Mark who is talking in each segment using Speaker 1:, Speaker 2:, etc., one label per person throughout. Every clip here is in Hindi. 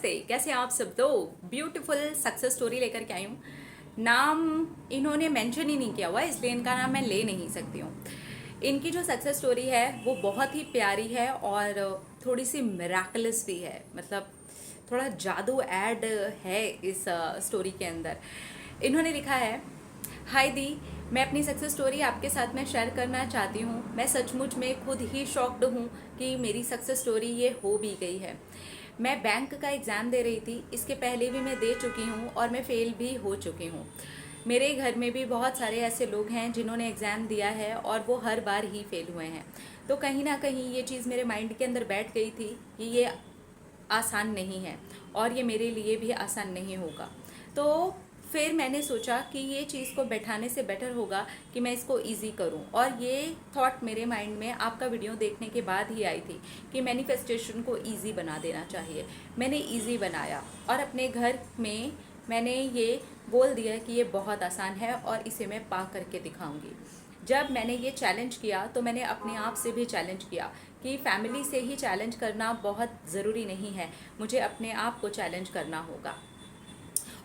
Speaker 1: कैसे हैं आप सब लोग। ब्यूटीफुल सक्सेस स्टोरी लेकर के आई हूँ। नाम इन्होंने मेंशन ही नहीं किया हुआ, इसलिए इनका नाम मैं ले नहीं सकती हूँ। इनकी जो सक्सेस स्टोरी है वो बहुत ही प्यारी है और थोड़ी सी मिराकलस भी है। मतलब थोड़ा जादू ऐड है इस स्टोरी के अंदर। इन्होंने लिखा है, हाय दी, मैं अपनी सक्सेस स्टोरी आपके साथ में शेयर करना चाहती हूँ। मैं सचमुच में खुद ही शॉक्ड हूँ कि मेरी सक्सेस स्टोरी ये हो भी गई है। मैं बैंक का एग्ज़ाम दे रही थी, इसके पहले भी मैं दे चुकी हूँ और मैं फ़ेल भी हो चुकी हूँ। मेरे घर में भी बहुत सारे ऐसे लोग हैं जिन्होंने एग्ज़ाम दिया है और वो हर बार ही फेल हुए हैं। तो कहीं ना कहीं ये चीज़ मेरे माइंड के अंदर बैठ गई थी कि ये आसान नहीं है और ये मेरे लिए भी आसान नहीं होगा। तो फिर मैंने सोचा कि ये चीज़ को बैठाने से बेटर होगा कि मैं इसको इजी करूं, और ये थॉट मेरे माइंड में आपका वीडियो देखने के बाद ही आई थी कि मैनिफेस्टेशन को इजी बना देना चाहिए। मैंने इजी बनाया और अपने घर में मैंने ये बोल दिया कि ये बहुत आसान है और इसे मैं पा करके दिखाऊंगी। जब मैंने ये चैलेंज किया तो मैंने अपने आप से भी चैलेंज किया कि फैमिली से ही चैलेंज करना बहुत ज़रूरी नहीं है, मुझे अपने आप को चैलेंज करना होगा।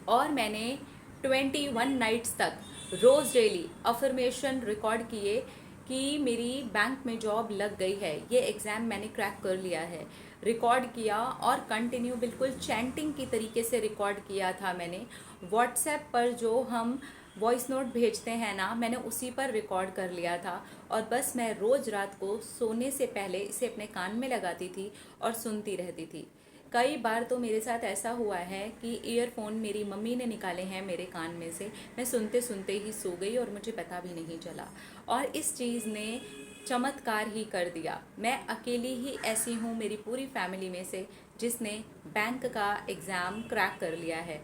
Speaker 1: और मैंने 21 नाइट्स तक रोज़ डेली अफर्मेशन रिकॉर्ड किए कि मेरी बैंक में जॉब लग गई है, ये एग्ज़ाम मैंने क्रैक कर लिया है। रिकॉर्ड किया और कंटिन्यू बिल्कुल चैंटिंग की तरीके से रिकॉर्ड किया था मैंने। व्हाट्सएप पर जो हम वॉइस नोट भेजते हैं ना, मैंने उसी पर रिकॉर्ड कर लिया था। और बस मैं रोज़ रात को सोने से पहले इसे अपने कान में लगाती थी और सुनती रहती थी। कई बार तो मेरे साथ ऐसा हुआ है कि ईयरफोन मेरी मम्मी ने निकाले हैं मेरे कान में से, मैं सुनते सुनते ही सो गई और मुझे पता भी नहीं चला। और इस चीज़ ने चमत्कार ही कर दिया। मैं अकेली ही ऐसी हूँ मेरी पूरी फैमिली में से जिसने बैंक का एग्ज़ाम क्रैक कर लिया है।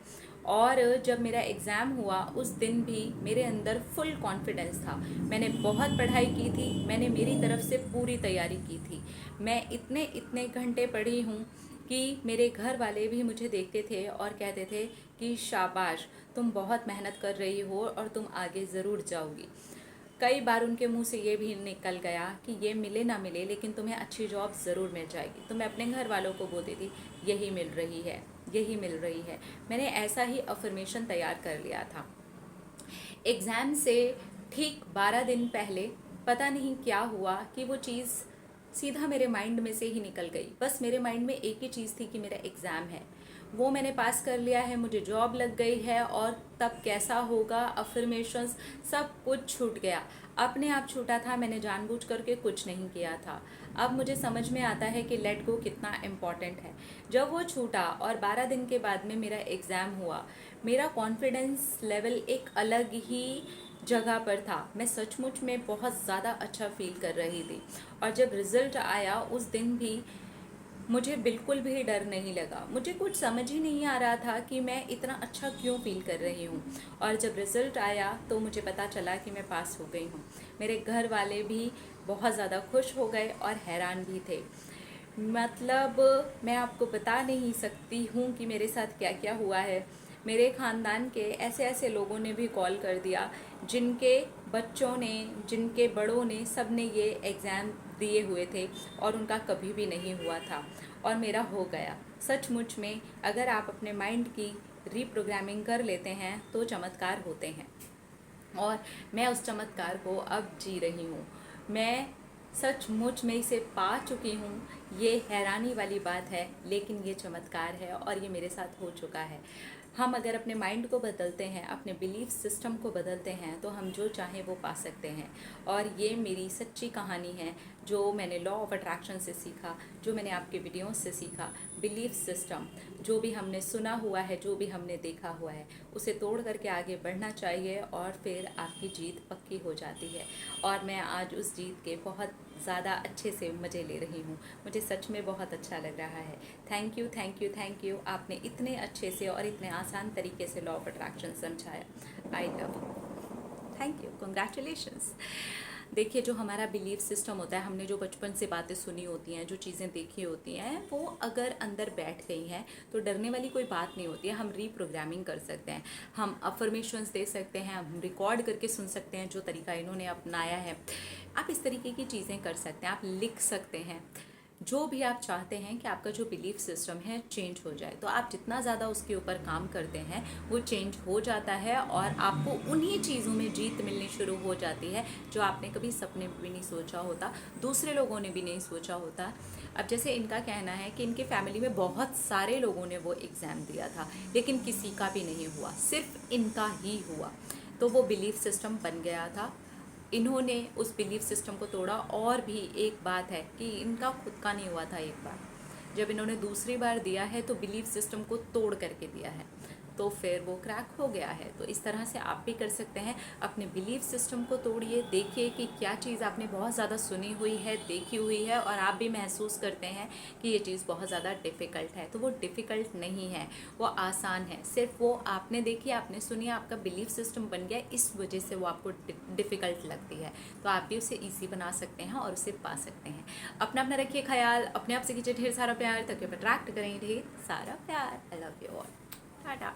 Speaker 1: और जब मेरा एग्ज़ाम हुआ उस दिन भी मेरे अंदर फुल कॉन्फिडेंस था। मैंने बहुत पढ़ाई की थी, मैंने मेरी तरफ से पूरी तैयारी की थी। मैं इतने इतने घंटे पढ़ी हूँ कि मेरे घर वाले भी मुझे देखते थे और कहते थे कि शाबाश, तुम बहुत मेहनत कर रही हो और तुम आगे ज़रूर जाओगी। कई बार उनके मुंह से ये भी निकल गया कि ये मिले ना मिले लेकिन तुम्हें अच्छी जॉब ज़रूर मिल जाएगी। तो मैं अपने घर वालों को बोलती थी, यही मिल रही है, यही मिल रही है। मैंने ऐसा ही अफर्मेशन तैयार कर लिया था। एग्ज़ाम से ठीक 12 दिन पहले पता नहीं क्या हुआ कि वो चीज़ सीधा मेरे माइंड में से ही निकल गई। बस मेरे माइंड में एक ही चीज़ थी कि मेरा एग्ज़ाम है, वो मैंने पास कर लिया है, मुझे जॉब लग गई है। और तब कैसा होगा, अफर्मेशंस सब कुछ छूट गया, अपने आप छूटा था। मैंने जानबूझ करके कुछ नहीं किया था। अब मुझे समझ में आता है कि लेट गो कितना इम्पॉर्टेंट है। जब वो छूटा और 12 दिन के बाद में मेरा एग्ज़ाम हुआ, मेरा कॉन्फिडेंस लेवल एक अलग ही जगह पर था। मैं सचमुच में बहुत ज़्यादा अच्छा फील कर रही थी। और जब रिज़ल्ट आया उस दिन भी मुझे बिल्कुल भी डर नहीं लगा। मुझे कुछ समझ ही नहीं आ रहा था कि मैं इतना अच्छा क्यों फील कर रही हूँ। और जब रिज़ल्ट आया तो मुझे पता चला कि मैं पास हो गई हूँ। मेरे घर वाले भी बहुत ज़्यादा खुश हो गए और हैरान भी थे। मतलब मैं आपको बता नहीं सकती हूँ कि मेरे साथ क्या क्या हुआ है। मेरे ख़ानदान के ऐसे ऐसे लोगों ने भी कॉल कर दिया जिनके बच्चों ने, जिनके बड़ों ने, सब ने ये एग्ज़ाम दिए हुए थे और उनका कभी भी नहीं हुआ था और मेरा हो गया। सचमुच में अगर आप अपने माइंड की रीप्रोग्रामिंग कर लेते हैं तो चमत्कार होते हैं। और मैं उस चमत्कार को अब जी रही हूँ। मैं सचमुच में इसे पा चुकी हूँ। ये हैरानी वाली बात है लेकिन ये चमत्कार है और ये मेरे साथ हो चुका है। हम अगर अपने माइंड को बदलते हैं, अपने बिलीफ सिस्टम को बदलते हैं तो हम जो चाहें वो पा सकते हैं। और ये मेरी सच्ची कहानी है जो मैंने लॉ ऑफ अट्रैक्शन से सीखा, जो मैंने आपके वीडियोस से सीखा। बिलीफ सिस्टम, जो भी हमने सुना हुआ है, जो भी हमने देखा हुआ है, उसे तोड़ करके आगे बढ़ना चाहिए और फिर आपकी जीत पक्की हो जाती है। और मैं आज उस जीत के बहुत ज़्यादा अच्छे से मज़े ले रही हूँ। मुझे सच में बहुत अच्छा लग रहा है। Thank you, thank you, thank you. आपने इतने अच्छे से और इतने आसान तरीके से लॉ ऑफ अट्रैक्शन समझाया। I love you, thank you, congratulations. देखिए, जो हमारा बिलीफ सिस्टम होता है, हमने जो बचपन से बातें सुनी होती हैं, जो चीज़ें देखी होती हैं, वो अगर अंदर बैठ गई हैं तो डरने वाली कोई बात नहीं होती है। हम रीप्रोग्रामिंग कर सकते हैं, हम अफर्मेशंस दे सकते हैं, हम रिकॉर्ड करके सुन सकते हैं, जो तरीका इन्होंने अपनाया है। आप इस तरीके की चीज़ें कर सकते हैं, आप लिख सकते हैं। जो भी आप चाहते हैं कि आपका जो बिलीफ सिस्टम है चेंज हो जाए, तो आप जितना ज़्यादा उसके ऊपर काम करते हैं वो चेंज हो जाता है और आपको उन्हीं चीज़ों में जीत मिलनी शुरू हो जाती है जो आपने कभी सपने में भी नहीं सोचा होता, दूसरे लोगों ने भी नहीं सोचा होता। अब जैसे इनका कहना है कि इनके फैमिली में बहुत सारे लोगों ने वो एग्ज़ाम दिया था लेकिन किसी का भी नहीं हुआ, सिर्फ इनका ही हुआ। तो वो बिलीफ सिस्टम बन गया था, इन्होंने उस बिलीफ सिस्टम को तोड़ा। और भी एक बात है कि इनका खुद का नहीं हुआ था, एक बार जब इन्होंने दूसरी बार दिया है तो बिलीफ सिस्टम को तोड़ करके दिया है, तो फिर वो क्रैक हो गया है। तो इस तरह से आप भी कर सकते हैं, अपने बिलीफ सिस्टम को तोड़िए, देखिए कि क्या चीज़ आपने बहुत ज़्यादा सुनी हुई है, देखी हुई है और आप भी महसूस करते हैं कि ये चीज़ बहुत ज़्यादा डिफ़िकल्ट है, तो वो डिफ़िकल्ट नहीं है, वो आसान है। सिर्फ वो आपने देखी, आपने सुनी, आपका बिलीफ सिस्टम बन गया, इस वजह से वो आपको डिफ़िकल्ट लगती है। तो आप भी उसे ईजी बना सकते हैं और उसे पा सकते हैं। अपना अपना रखिए ख्याल, अपने आप से कीजिए ढेर सारा प्यार, तक अट्रैक्ट करें ढेर सारा प्यार। I love you all. Tata.